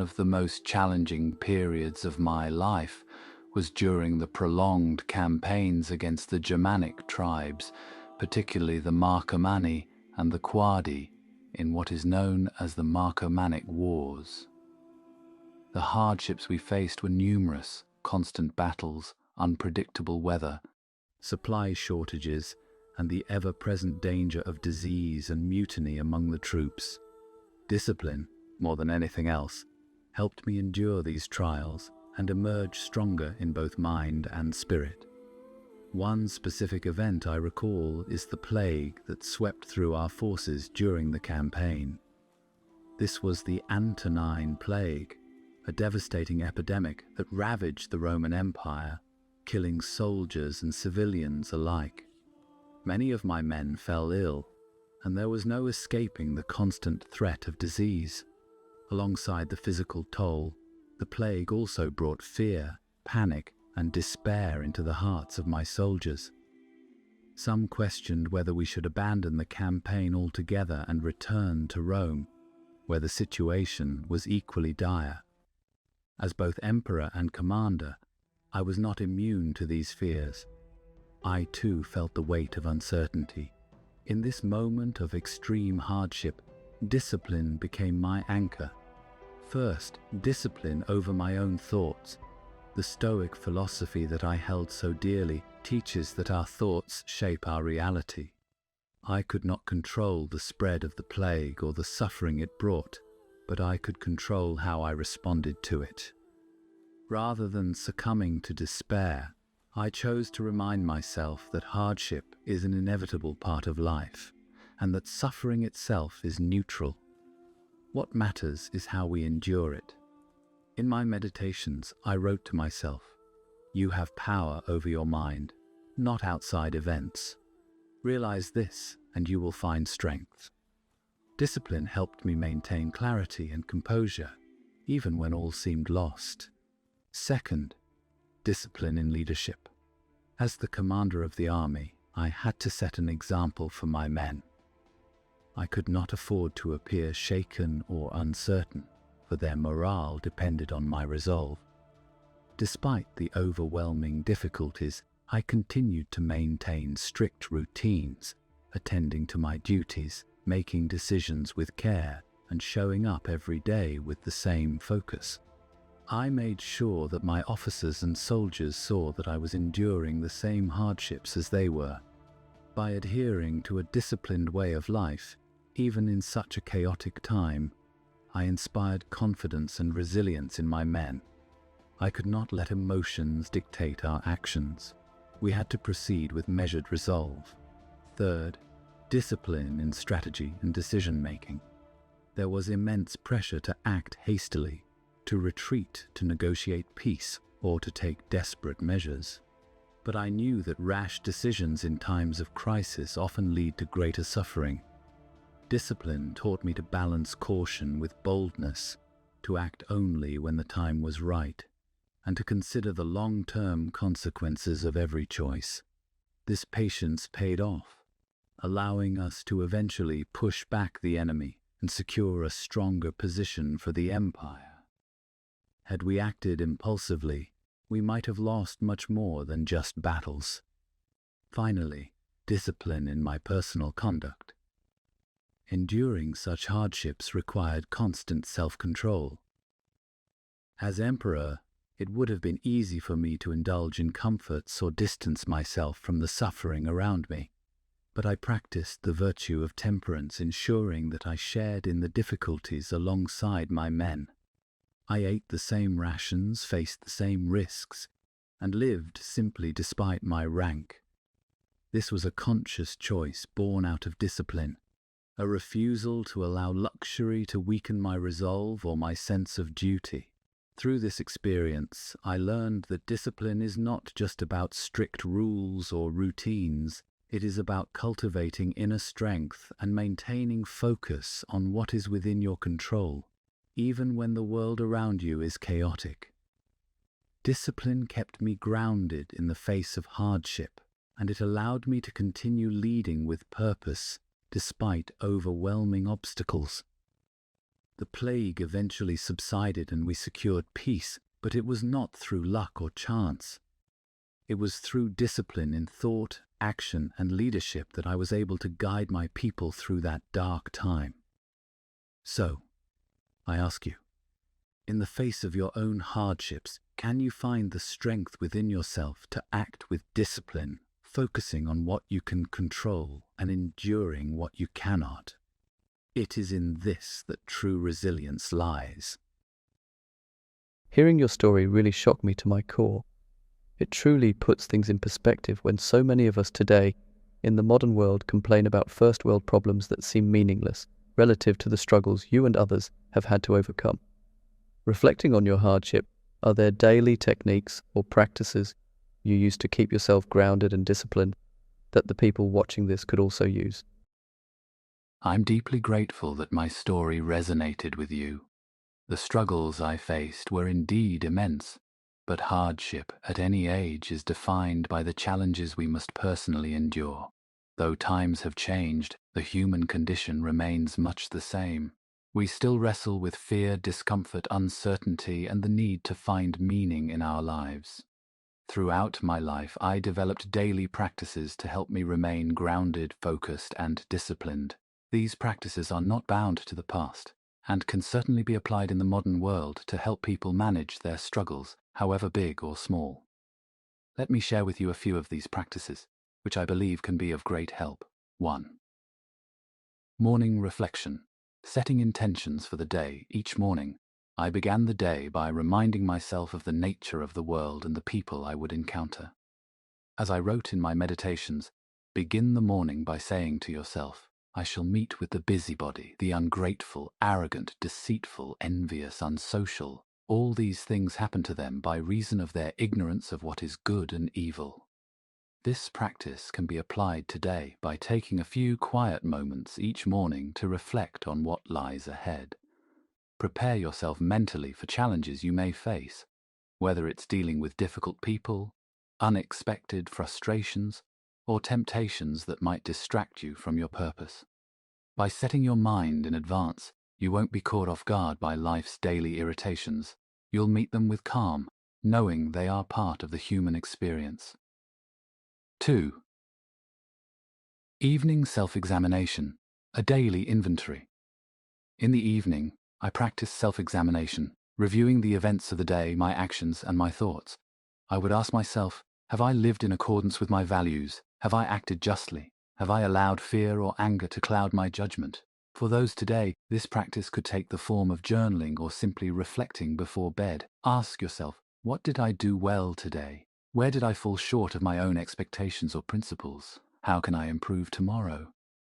of the most challenging periods of my life was during the prolonged campaigns against the Germanic tribes, particularly the Marcomanni and the Quadi, in what is known as the Marcomannic Wars. The hardships we faced were numerous: constant battles, unpredictable weather, supply shortages, and the ever-present danger of disease and mutiny among the troops. Discipline, more than anything else, helped me endure these trials and emerge stronger in both mind and spirit. One specific event I recall is the plague that swept through our forces during the campaign. This was the Antonine Plague, a devastating epidemic that ravaged the Roman Empire, killing soldiers and civilians alike. Many of my men fell ill, and there was no escaping the constant threat of disease. Alongside the physical toll, the plague also brought fear, panic, and despair into the hearts of my soldiers. Some questioned whether we should abandon the campaign altogether and return to Rome, where the situation was equally dire. As both emperor and commander, I was not immune to these fears. I too felt the weight of uncertainty. In this moment of extreme hardship, discipline became my anchor. First, discipline over my own thoughts. The Stoic philosophy that I held so dearly teaches that our thoughts shape our reality. I could not control the spread of the plague or the suffering it brought, but I could control how I responded to it. Rather than succumbing to despair, I chose to remind myself that hardship is an inevitable part of life, and that suffering itself is neutral. What matters is how we endure it. In my meditations, I wrote to myself, "You have power over your mind, not outside events. Realize this, and you will find strength." Discipline helped me maintain clarity and composure, even when all seemed lost. Second, discipline in leadership. As the commander of the army, I had to set an example for my men. I could not afford to appear shaken or uncertain, for their morale depended on my resolve. Despite the overwhelming difficulties, I continued to maintain strict routines, attending to my duties, making decisions with care, and showing up every day with the same focus. I made sure that my officers and soldiers saw that I was enduring the same hardships as they were. By adhering to a disciplined way of life, even in such a chaotic time, I inspired confidence and resilience in my men. I could not let emotions dictate our actions. We had to proceed with measured resolve. Third, discipline in strategy and decision-making. There was immense pressure to act hastily, to retreat to negotiate peace, or to take desperate measures. But I knew that rash decisions in times of crisis often lead to greater suffering. Discipline taught me to balance caution with boldness, to act only when the time was right, and to consider the long-term consequences of every choice. This patience paid off, allowing us to eventually push back the enemy and secure a stronger position for the empire. Had we acted impulsively, we might have lost much more than just battles. Finally, discipline in my personal conduct. Enduring such hardships required constant self-control. As emperor, it would have been easy for me to indulge in comforts or distance myself from the suffering around me, but I practiced the virtue of temperance, ensuring that I shared in the difficulties alongside my men. I ate the same rations, faced the same risks, and lived simply despite my rank. This was a conscious choice born out of discipline, a refusal to allow luxury to weaken my resolve or my sense of duty. Through this experience, I learned that discipline is not just about strict rules or routines. It is about cultivating inner strength and maintaining focus on what is within your control, even when the world around you is chaotic. Discipline kept me grounded in the face of hardship, and it allowed me to continue leading with purpose despite overwhelming obstacles. The plague eventually subsided and we secured peace, but it was not through luck or chance. It was through discipline in thought, action, and leadership that I was able to guide my people through that dark time. So, I ask you, in the face of your own hardships, can you find the strength within yourself to act with discipline, focusing on what you can control and enduring what you cannot? It is in this that true resilience lies. Hearing your story really shocked me to my core. It truly puts things in perspective when so many of us today, in the modern world, complain about first world problems that seem meaningless relative to the struggles you and others have had to overcome. Reflecting on your hardship, are there daily techniques or practices you use to keep yourself grounded and disciplined that the people watching this could also use? I'm deeply grateful that my story resonated with you. The struggles I faced were indeed immense, but hardship at any age is defined by the challenges we must personally endure. Though times have changed, the human condition remains much the same. We still wrestle with fear, discomfort, uncertainty, and the need to find meaning in our lives. Throughout my life, I developed daily practices to help me remain grounded, focused, and disciplined. These practices are not bound to the past, and can certainly be applied in the modern world to help people manage their struggles, however big or small. Let me share with you a few of these practices, which I believe can be of great help. 1. Morning reflection. Setting intentions for the day each morning, I began the day by reminding myself of the nature of the world and the people I would encounter. As I wrote in my meditations, begin the morning by saying to yourself, I shall meet with the busybody, the ungrateful, arrogant, deceitful, envious, unsocial. All these things happen to them by reason of their ignorance of what is good and evil. This practice can be applied today by taking a few quiet moments each morning to reflect on what lies ahead. Prepare yourself mentally for challenges you may face, whether it's dealing with difficult people, unexpected frustrations, or temptations that might distract you from your purpose. By setting your mind in advance, you won't be caught off guard by life's daily irritations. You'll meet them with calm, knowing they are part of the human experience. 2. Evening self-examination, a daily inventory. In the evening, I practice self-examination, reviewing the events of the day, my actions, and my thoughts. I would ask myself, have I lived in accordance with my values? Have I acted justly? Have I allowed fear or anger to cloud my judgment? For those today, this practice could take the form of journaling or simply reflecting before bed. Ask yourself, what did I do well today? Where did I fall short of my own expectations or principles? How can I improve tomorrow?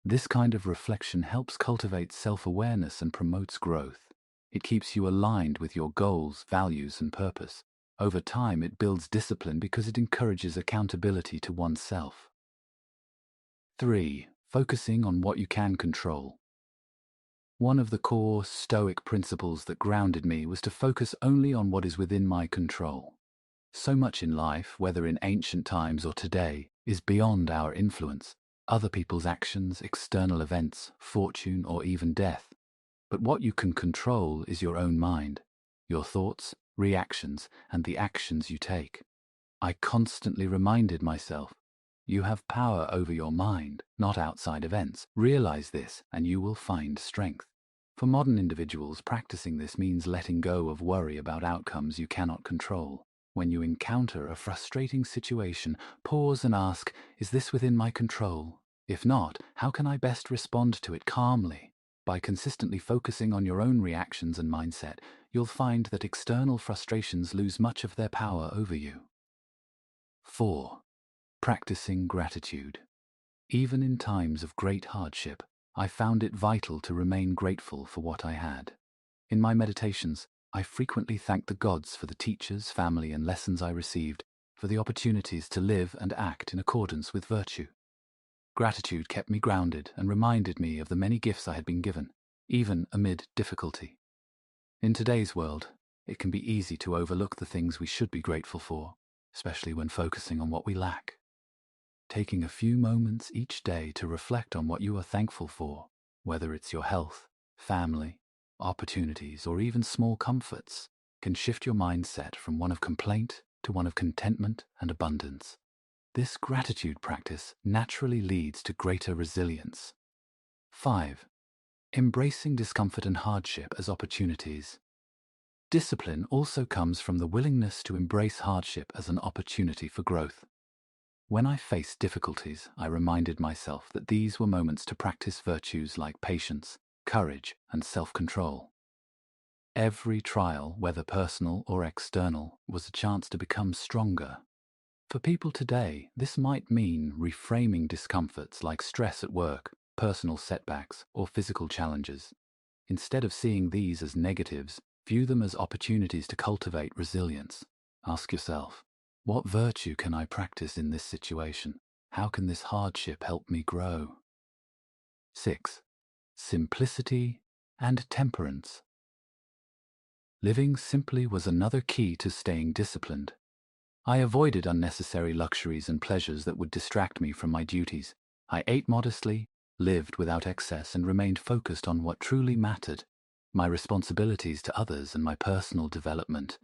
This kind of reflection helps cultivate self-awareness and promotes growth. It keeps you aligned with your goals, values, and purpose. Over time, it builds discipline because it encourages accountability to oneself. 3. Focusing on what you can control. One of the core Stoic principles that grounded me was to focus only on what is within my control. So much in life, whether in ancient times or today, is beyond our influence. Other people's actions, external events, fortune, or even death. But what you can control is your own mind, your thoughts, reactions, and the actions you take. I constantly reminded myself, you have power over your mind, not outside events. Realize this, and you will find strength. For modern individuals, practicing this means letting go of worry about outcomes you cannot control. When you encounter a frustrating situation, pause and ask, is this within my control? If not, how can I best respond to it calmly? By consistently focusing on your own reactions and mindset, you'll find that external frustrations lose much of their power over you. 4. Practicing gratitude. Even in times of great hardship, I found it vital to remain grateful for what I had. In my meditations, I frequently thanked the gods for the teachers, family, and lessons I received, for the opportunities to live and act in accordance with virtue. Gratitude kept me grounded and reminded me of the many gifts I had been given, even amid difficulty. In today's world, it can be easy to overlook the things we should be grateful for, especially when focusing on what we lack. Taking a few moments each day to reflect on what you are thankful for, whether it's your health, family, opportunities, or even small comforts can shift your mindset from one of complaint to one of contentment and abundance. This gratitude practice naturally leads to greater resilience. 5. Embracing discomfort and hardship as opportunities. Discipline also comes from the willingness to embrace hardship as an opportunity for growth. When I faced difficulties, I reminded myself that these were moments to practice virtues like patience, courage, and self-control. Every trial, whether personal or external, was a chance to become stronger. For people today, this might mean reframing discomforts like stress at work, personal setbacks, or physical challenges. Instead of seeing these as negatives, view them as opportunities to cultivate resilience. Ask yourself, what virtue can I practice in this situation? How can this hardship help me grow? 6. Simplicity and temperance. Living simply was another key to staying disciplined. I avoided unnecessary luxuries and pleasures that would distract me from my duties. I ate modestly, lived without excess, and remained focused on what truly mattered, my responsibilities to others and my personal development.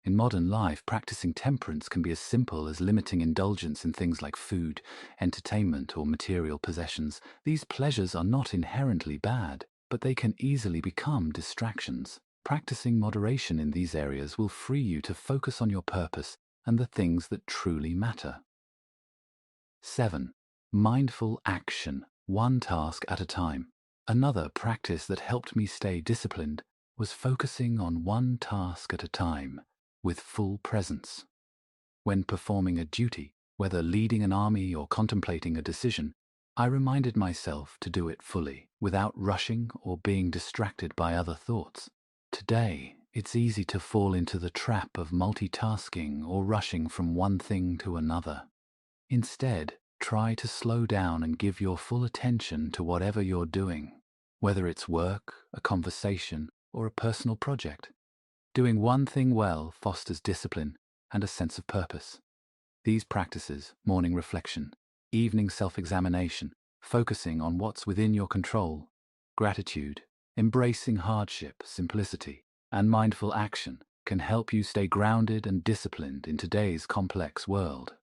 In modern life, practicing temperance can be as simple as limiting indulgence in things like food, entertainment, or material possessions. These pleasures are not inherently bad, but they can easily become distractions. Practicing moderation in these areas will free you to focus on your purpose and the things that truly matter. 7. Mindful action, one task at a time. Another practice that helped me stay disciplined was focusing on one task at a time with full presence. When performing a duty, whether leading an army or contemplating a decision, I reminded myself to do it fully, without rushing or being distracted by other thoughts. Today, it's easy to fall into the trap of multitasking or rushing from one thing to another. Instead, try to slow down and give your full attention to whatever you're doing, whether it's work, a conversation, or a personal project. Doing one thing well fosters discipline and a sense of purpose. These practices, morning reflection, evening self-examination, focusing on what's within your control, gratitude, embracing hardship, simplicity, and mindful action, can help you stay grounded and disciplined in today's complex world.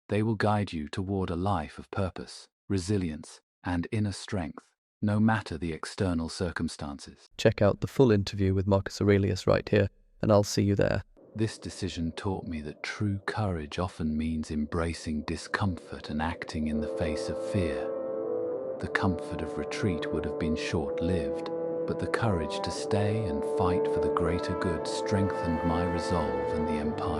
They will guide you toward a life of purpose, resilience, and inner strength, no matter the external circumstances. Check out the full interview with Marcus Aurelius right here, and I'll see you there. This decision taught me that true courage often means embracing discomfort and acting in the face of fear. The comfort of retreat would have been short-lived, but the courage to stay and fight for the greater good strengthened my resolve and the empire